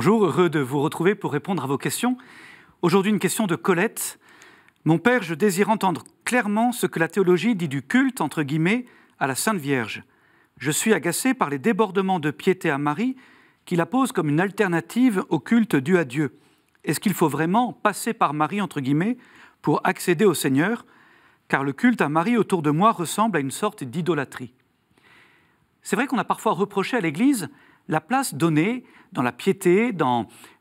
Bonjour, heureux de vous retrouver pour répondre à vos questions. Aujourd'hui, une question de Colette. Mon père, je désire entendre clairement ce que la théologie dit du culte, entre guillemets, à la Sainte Vierge. Je suis agacé par les débordements de piété à Marie qui la posent comme une alternative au culte dû à Dieu. Est-ce qu'il faut vraiment passer par Marie, entre guillemets, pour accéder au Seigneur? Car le culte à Marie autour de moi ressemble à une sorte d'idolâtrie. C'est vrai qu'on a parfois reproché à l'Église la place donnée dans la piété,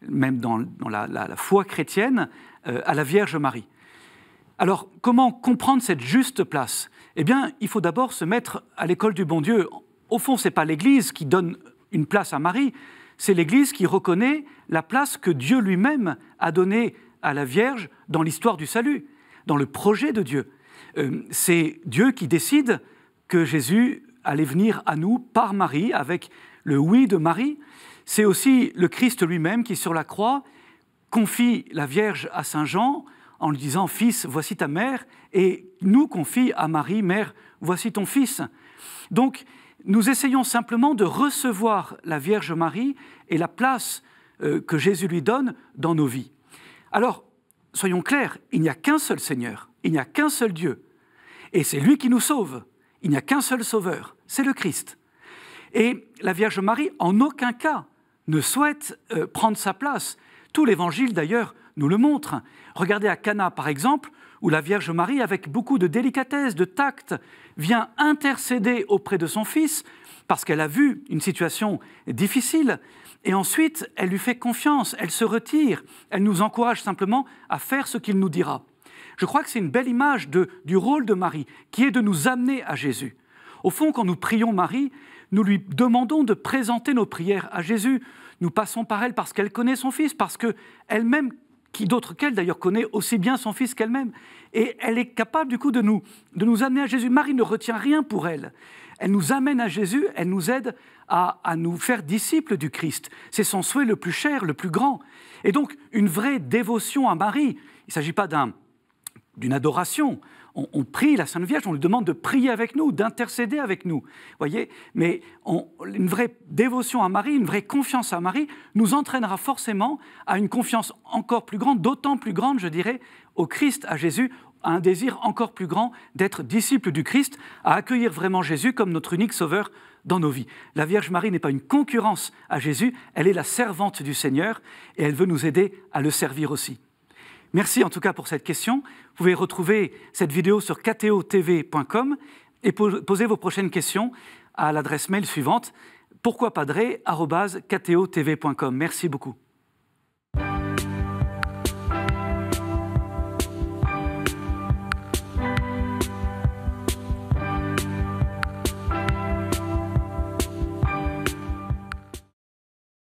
même dans la foi chrétienne, à la Vierge Marie. Alors, comment comprendre cette juste place? Eh bien, il faut d'abord se mettre à l'école du bon Dieu. Au fond, ce n'est pas l'Église qui donne une place à Marie, c'est l'Église qui reconnaît la place que Dieu lui-même a donnée à la Vierge dans l'histoire du salut, dans le projet de Dieu. C'est Dieu qui décide que Jésus allait venir à nous par Marie, avec le oui de Marie. C'est aussi le Christ lui-même qui, sur la croix, confie la Vierge à Saint Jean en lui disant « Fils, voici ta mère » et nous confie à Marie « Mère, voici ton fils ». Donc, nous essayons simplement de recevoir la Vierge Marie et la place que Jésus lui donne dans nos vies. Alors, soyons clairs, il n'y a qu'un seul Seigneur, il n'y a qu'un seul Dieu. Et c'est lui qui nous sauve. Il n'y a qu'un seul sauveur, c'est le Christ. Et la Vierge Marie, en aucun cas, ne souhaite prendre sa place. Tout l'Évangile, d'ailleurs, nous le montre. Regardez à Cana, par exemple, où la Vierge Marie, avec beaucoup de délicatesse, de tact, vient intercéder auprès de son fils, parce qu'elle a vu une situation difficile, et ensuite, elle lui fait confiance, elle se retire, elle nous encourage simplement à faire ce qu'il nous dira. Je crois que c'est une belle image du rôle de Marie, qui est de nous amener à Jésus. Au fond, quand nous prions Marie, nous lui demandons de présenter nos prières à Jésus. Nous passons par elle parce qu'elle connaît son Fils, parce qu'elle-même, qui d'autre qu'elle d'ailleurs connaît aussi bien son Fils qu'elle-même. Et elle est capable du coup de nous amener à Jésus. Marie ne retient rien pour elle. Elle nous amène à Jésus, elle nous aide à nous faire disciples du Christ. C'est son souhait le plus cher, le plus grand. Et donc, une vraie dévotion à Marie. Il ne s'agit pas d'une adoration. On prie la Sainte Vierge, on lui demande de prier avec nous, d'intercéder avec nous. Voyez, mais une vraie dévotion à Marie, une vraie confiance à Marie nous entraînera forcément à une confiance encore plus grande, d'autant plus grande, je dirais, au Christ, à Jésus, à un désir encore plus grand d'être disciple du Christ, à accueillir vraiment Jésus comme notre unique sauveur dans nos vies. La Vierge Marie n'est pas une concurrence à Jésus, elle est la servante du Seigneur et elle veut nous aider à le servir aussi. Merci en tout cas pour cette question. Vous pouvez retrouver cette vidéo sur kto.tv.com et poser vos prochaines questions à l'adresse mail suivante pourquoipadré@kto.tv.com. Merci beaucoup.